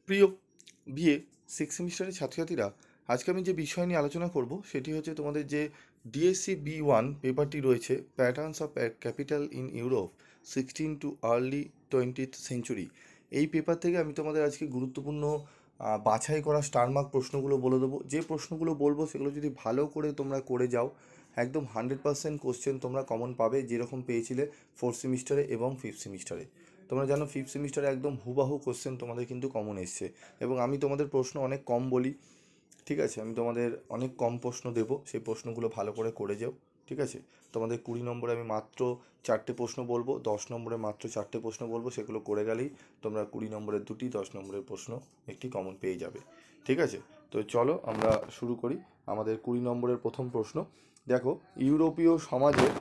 প্রিয় BA six সেমিস্টারের ছাত্রছাত্রীরা, আজকে আমি যে বিষয় নিয়ে আলোচনা করব সেটি হচ্ছে তোমাদের যে ডিএসসি বি1 পেপারটি রয়েছে, patterns of capital in Europe 16 too early 20th century. এই পেপার থেকে আমি তোমাদের আজকে গুরুত্বপূর্ণ বাছাই করা স্টার মার্ক প্রশ্নগুলো বলে দেবো। যে প্রশ্নগুলো বলবো সেগুলো যদি ভালো করে তোমরা করে যাও, একদম 100% কোশ্চেন তোমরা কমন পাবে, যেরকম পেয়েছিলে ফোর্থ সেমিস্টারে এবং ফিফথ সেমিস্টারে। তোমরা জানো ফিফথ সেমিস্টারে একদম হুবাহু কোশ্চেন তোমাদের কিন্তু কমন এসছে, এবং আমি তোমাদের প্রশ্ন অনেক কম বলি, ঠিক আছে? আমি তোমাদের অনেক কম প্রশ্ন দেবো, সেই প্রশ্নগুলো ভালো করে করে যাও, ঠিক আছে? তোমাদের 20 নম্বরে আমি মাত্র 4টে প্রশ্ন বলবো, 10 নম্বরে মাত্র 4টে প্রশ্ন বলবো, সেগুলো করে গেলেই তোমরা 20 নম্বরের 2টি, 10 নম্বরের প্রশ্ন একটি কমন পেয়ে যাবে, ঠিক আছে? তো চলো আমরা শুরু করি। আমাদের 20 নম্বরের প্রথম প্রশ্ন দেখো, ইউরোপীয় সমাজের,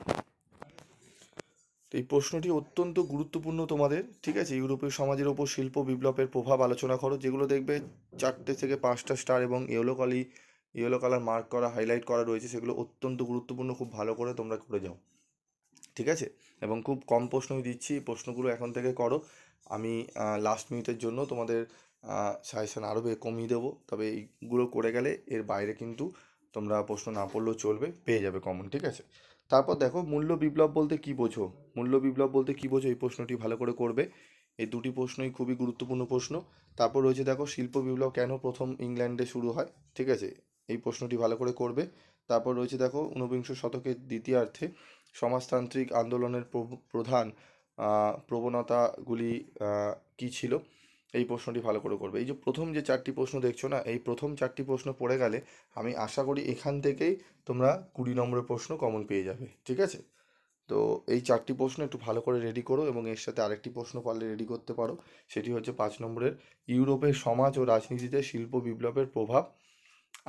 তো এই প্রশ্নটি অত্যন্ত গুরুত্বপূর্ণ তোমাদের, ঠিক আছে? ইউরোপীয় সমাজের ওপর শিল্প বিপ্লবের প্রভাব আলোচনা করো। যেগুলো দেখবে 4টে থেকে 5টা স্টার এবং ইয়েলো কালার মার্ক করা, হাইলাইট করা রয়েছে, সেগুলো অত্যন্ত গুরুত্বপূর্ণ, খুব ভালো করে তোমরা করে যাও, ঠিক আছে? এবং খুব কম প্রশ্নই দিচ্ছি, প্রশ্নগুলো এখন থেকে করো। আমি লাস্ট মিনিটের জন্য তোমাদের সাজেশন আরও কমিয়ে দেবো, তবে এইগুলো করে গেলে এর বাইরে কিন্তু তোমরা প্রশ্ন না পড়লেও চলবে, পেয়ে যাবে কমন, ঠিক আছে? তারপর দেখো, মূল্য বিপ্লব বলতে কী বোঝো? মূল্য বিপ্লব বলতে কী বোঝো, এই প্রশ্নটি ভালো করে করবে। এই দুটি প্রশ্নই খুবই গুরুত্বপূর্ণ প্রশ্ন। তারপর রয়েছে দেখো, শিল্প বিপ্লব কেন প্রথম ইংল্যান্ডে শুরু হয়, ঠিক আছে? এই প্রশ্নটি ভালো করে করবে। তারপর রয়েছে দেখো, ঊনবিংশ শতকের দ্বিতীয়ার্ধে সমাজতান্ত্রিক আন্দোলনের প্রধান প্রবণতাগুলি কী ছিল, এই প্রশ্নটি ভালো করে করবে। এই যে প্রথম যে 4টি প্রশ্ন দেখছো না, এই প্রথম 4টি প্রশ্ন পড়ে গেলে আমি আশা করি এখান থেকেই তোমরা 20 নম্বরের প্রশ্ন কমন পেয়ে যাবে, ঠিক আছে? তো এই 4টি প্রশ্ন একটু ভালো করে রেডি করো, এবং এর সাথে আরেকটি প্রশ্ন পারলে রেডি করতে পারো, সেটি হচ্ছে 5 নম্বরের, ইউরোপের সমাজ ও রাজনীতিতে শিল্প বিপ্লবের প্রভাব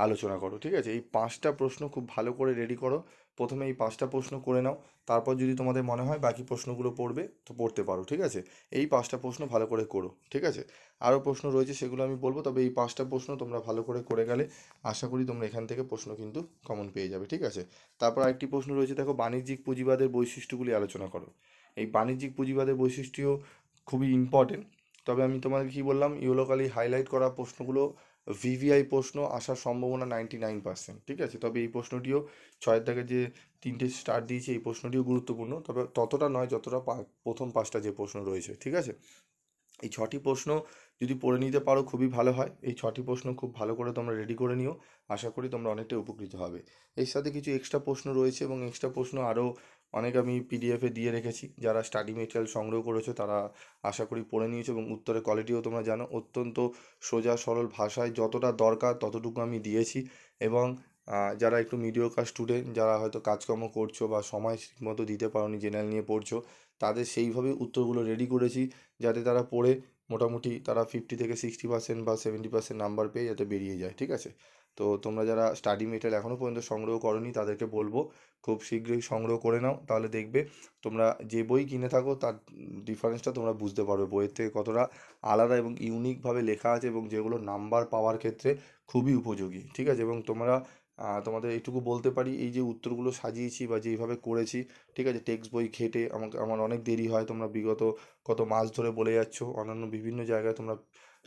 আলোচনা করো, ঠিক আছে? এই 5টা প্রশ্ন খুব ভালো করে রেডি করো। প্রথমে এই 5টা প্রশ্ন করে নাও, তারপর যদি তোমাদের মনে হয় বাকি প্রশ্নগুলো পড়বে তো পড়তে পারো, ঠিক আছে? এই 5টা প্রশ্ন ভালো করে করো, ঠিক আছে? আরও প্রশ্ন রয়েছে, সেগুলো আমি বলবো, তবে এই 5টা প্রশ্ন তোমরা ভালো করে গেলে আশা করি তোমরা এখান থেকে প্রশ্ন কিন্তু কমন পেয়ে যাবে, ঠিক আছে? তারপর আরেকটি প্রশ্ন রয়েছে, দেখো, বাণিজ্যিক পুঁজিবাদের বৈশিষ্ট্যগুলি আলোচনা করো। এই বাণিজ্যিক পুঁজিবাদের বৈশিষ্ট্য খুবই ইম্পর্টেন্ট, তবে আমি তোমাদের কি বললাম, ইউলোকালি হাইলাইট করা প্রশ্নগুলো ভিভিআই প্রশ্ন আসার সম্ভাবনা 99%, ঠিক আছে? তবে এই প্রশ্নটিও 6-এর দাগে যে 3টে স্টার দিয়েছি, এই প্রশ্নটিও গুরুত্বপূর্ণ, তবে ততটা নয় যতটা প্রথম 5টা যে প্রশ্ন রয়েছে, ঠিক আছে? এই 6টি প্রশ্ন যদি পড়ে নিতে পারো খুবই ভালো হয়। এই 6টি প্রশ্ন খুব ভালো করে তোমরা রেডি করে নিও, আশা করি তোমরা অনেকটাই উপকৃত হবে। এর সাথে কিছু এক্সট্রা প্রশ্ন রয়েছে, এবং এক্সট্রা প্রশ্ন আরও অনেক আমি পিডিএফে দিয়ে রেখেছি। যারা স্টাডি মেটেরিয়াল সংগ্রহ করেছো তারা আশা করি পড়ে নিয়েছো, এবং উত্তরের কোয়ালিটিও তোমরা জানো, অত্যন্ত সোজা সরল ভাষায় যতটা দরকার ততটুকু আমি দিয়েছি। এবং যারা একটু মিডিওকার স্টুডেন্ট, যারা হয়তো কাজকর্ম করছো বা সময় ঠিকমতো দিতে পারোনি, জেনারেল নিয়ে পড়ছো, তাদের সেইভাবে উত্তরগুলো রেডি করেছি, যাতে তারা পড়ে মোটামুটি তারা 50 থেকে 60% বা 70% নাম্বার পেয়ে যাতে বেরিয়ে যায়, ঠিক আছে? তো তোমরা যারা স্টাডি মেটেরিয়াল এখনও পর্যন্ত সংগ্রহ করোনি তাদেরকে বলবো খুব শীঘ্রই সংগ্রহ করে নাও, তাহলে দেখবে তোমরা যে বই কিনে থাকো তার ডিফারেন্সটা তোমরা বুঝতে পারবে, বইয়ের থেকে কতটা আলাদা এবং ইউনিকভাবে লেখা আছে, এবং যেগুলো নাম্বার পাওয়ার ক্ষেত্রে খুবই উপযোগী, ঠিক আছে? এবং তোমরা তোমাদের এইটুকু বলতে পারি, এই যে উত্তরগুলো সাজিয়েছি বা যেইভাবে করেছি, ঠিক আছে, টেক্সট বই ঘেটে আমার অনেক দেরি হয়, তোমরা বিগত কত মাস ধরে বলে যাচ্ছ, অন্যান্য বিভিন্ন জায়গায় তোমরা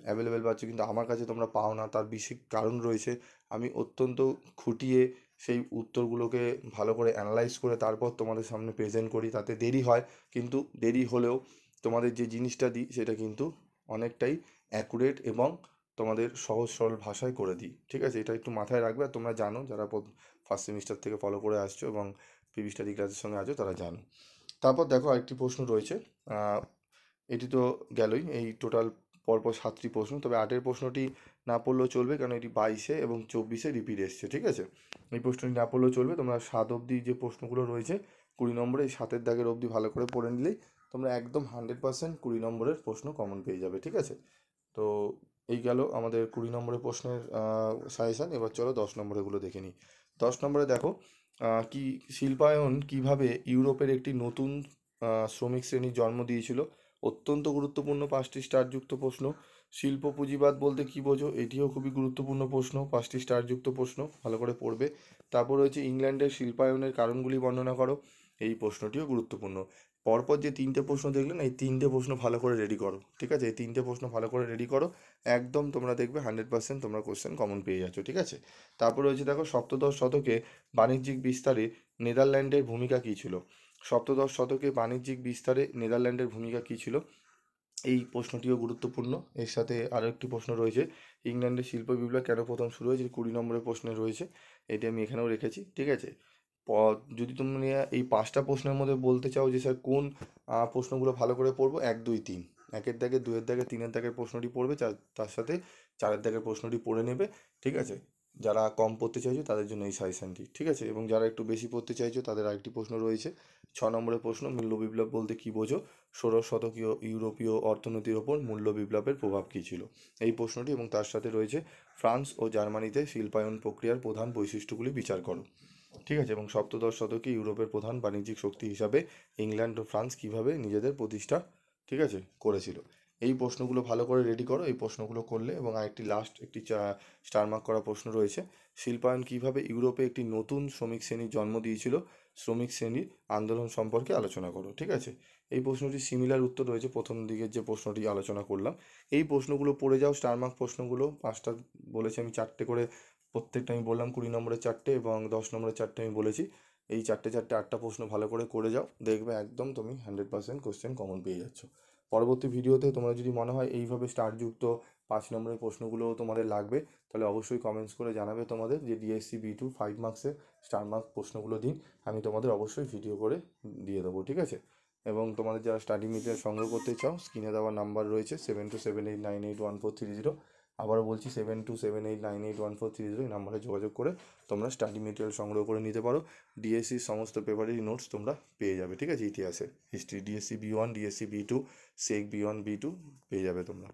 অ্যাভেলেবেল পাচ্ছ, কিন্তু আমার কাছে তোমরা পাও না, তার বিশেষ কারণ রয়েছে। আমি অত্যন্ত খুঁটিয়ে সেই উত্তরগুলোকে ভালো করে অ্যানালাইজ করে তারপর তোমাদের সামনে প্রেজেন্ট করি, তাতে দেরি হয়, কিন্তু দেরি হলেও তোমাদের যে জিনিসটা দিই সেটা কিন্তু অনেকটাই অ্যাকুরেট এবং তোমাদের সহজ সরল ভাষায় করে দিই, ঠিক আছে? এটা একটু মাথায় রাখবে, আর তোমরা জানো যারা ফার্স্ট সেমিস্টার থেকে ফলো করে আসছো এবং পিভি স্টাডি ক্লাসের সঙ্গে আছো তারা জানো। তারপর দেখো, আরেকটি প্রশ্ন রয়েছে, এটি তো গেলই, এই টোটাল পরপর 7টি প্রশ্ন, তবে 8-এর প্রশ্নটি না পড়লেও চলবে, কারণ এটি 22-এ এবং 24-এ রিপিট এসছে, ঠিক আছে? এই প্রশ্নটি না পড়লেও চলবে, তোমরা 7 অবধি যে প্রশ্নগুলো রয়েছে 20 নম্বরে, এই 7-এর দাগের অবধি ভালো করে পড়ে নিলেই তোমরা একদম 100% 20 নম্বরের প্রশ্ন কমন পেয়ে যাবে, ঠিক আছে? তো এই গেল আমাদের 20 নম্বরের প্রশ্নের সাজেশান। এবার চলো 10 নম্বরেগুলো দেখে নিই। 10 নম্বরে দেখো, কি শিল্পায়ন কিভাবে ইউরোপের একটি নতুন শ্রমিক শ্রেণীর জন্ম দিয়েছিল, অত্যন্ত গুরুত্বপূর্ণ 5টি স্টারযুক্ত প্রশ্ন। শিল্প পুঁজিবাদ বলতে কী বোঝো, এটিও খুবই গুরুত্বপূর্ণ প্রশ্ন, 5টি স্টারযুক্ত প্রশ্ন, ভালো করে পড়বে। তারপর রয়েছে ইংল্যান্ডের শিল্পায়নের কারণগুলি বর্ণনা করো, এই প্রশ্নটিও গুরুত্বপূর্ণ। পরপর যে 3টে প্রশ্ন দেখলে না, এই 3টে প্রশ্ন ভালো করে রেডি করো, ঠিক আছে? এই 3টে প্রশ্ন ভালো করে রেডি করো, একদম তোমরা দেখবে 100% তোমরা কোশ্চেন কমন পেয়ে যাচ্ছ, ঠিক আছে? তারপর রয়েছে দেখো, সপ্তদশ শতকে বাণিজ্যিক বিস্তারে নেদারল্যান্ডের ভূমিকা কী ছিল? সপ্তদশ শতকে বাণিজ্যিক বিস্তারে নেদারল্যান্ডের ভূমিকা কী ছিল? এই প্রশ্নটিও গুরুত্বপূর্ণ। এর সাথে আরও একটি প্রশ্ন রয়েছে, ইংল্যান্ডের শিল্প বিপ্লব কেন প্রথম শুরু হয়েছে? 20 নম্বরের প্রশ্নে রয়েছে, এটি আমি এখানেও রেখেছি, ঠিক আছে? যদি তুমি এই 5টা প্রশ্নের মধ্যে বলতে চাও যে স্যার কোন প্রশ্নগুলো ভালো করে পড়বো, 1, 2, 3, 1-এর দাগে, 2-এর দাগে, 3-এর দাগের প্রশ্নটি পড়বে, তার সাথে 4-এর দাগের প্রশ্নটি পড়ে নেবে, ঠিক আছে? যারা কম পড়তে চাইছো তাদের জন্য এই সাজেশনটি, ঠিক আছে? এবং যারা একটু বেশি পড়তে চাইছো তাদের আরেকটি প্রশ্ন রয়েছে, 6 নম্বরের প্রশ্ন, মূল্য বিপ্লব বলতে কী বোঝো? ষোড়শ শতকীয় ইউরোপীয় অর্থনীতির ওপর মূল্য বিপ্লবের প্রভাব কী ছিল? এই প্রশ্নটি, এবং তার সাথে রয়েছে ফ্রান্স ও জার্মানিতে শিল্পায়ন প্রক্রিয়ার প্রধান বৈশিষ্ট্যগুলি বিচার করো, ঠিক আছে? এবং সপ্তদশ শতকে ইউরোপের প্রধান বাণিজ্যিক শক্তি হিসাবে ইংল্যান্ড ও ফ্রান্স কীভাবে নিজেদের প্রতিষ্ঠা, ঠিক আছে, করেছিল? এই প্রশ্নগুলো ভালো করে রেডি করো, এই প্রশ্নগুলো করলে। এবং আরেকটি লাস্ট একটি স্টার মার্ক করা প্রশ্ন রয়েছে, শিল্পায়ন কীভাবে ইউরোপে একটি নতুন শ্রমিক শ্রেণীর জন্ম দিয়েছিল? শ্রমিক শ্রেণীর আন্দোলন সম্পর্কে আলোচনা করো, ঠিক আছে? এই প্রশ্নটি সিমিলার উত্তর রয়েছে প্রথম দিকের যে প্রশ্নটি আলোচনা করলাম। এই প্রশ্নগুলো পড়ে যাও, স্টার মার্ক প্রশ্নগুলো 5টা বলেছি আমি, 4টে করে প্রত্যেকটা আমি বললাম, 20 নম্বরের 4টে এবং 10 নম্বরের 4টে আমি বলেছি। এই 4টে 8টা প্রশ্ন ভালো করে করে যাও, দেখবে একদম তুমি 100% কোশ্চেন কমন পেয়ে যাচ্ছ। পরবর্তী ভিডিওতে তোমরা যদি মনে হয় এইভাবে স্টারযুক্ত 5 নম্বরের প্রশ্নগুলো তোমাদের লাগবে, তাহলে অবশ্যই কমেন্টস করে জানাবে তোমাদের যে ডিএসসি B2 5 মার্কসের স্টার মার্ক প্রশ্নগুলো দিন, আমি তোমাদের অবশ্যই ভিডিও করে দিয়ে দেবো, ঠিক আছে? এবং তোমাদের যারা স্টাডি মেটেরিয়াল সংগ্রহ করতে চাও, স্ক্রিনে দেওয়া নাম্বার রয়েছে 7278981430। আবারও বলছি 7278981430, এই নাম্বারে যোগাযোগ করে তোমরা স্টাডি মেটেরিয়াল সংগ্রহ করে নিতে পারো। ডিএসসির সমস্ত পেপারেরই নোটস তোমরা পেয়ে যাবে, ঠিক আছে? ইতিহাসে, history, DSC B1, DSC B2, সেক B1 B2 পেয়ে যাবে তোমরা।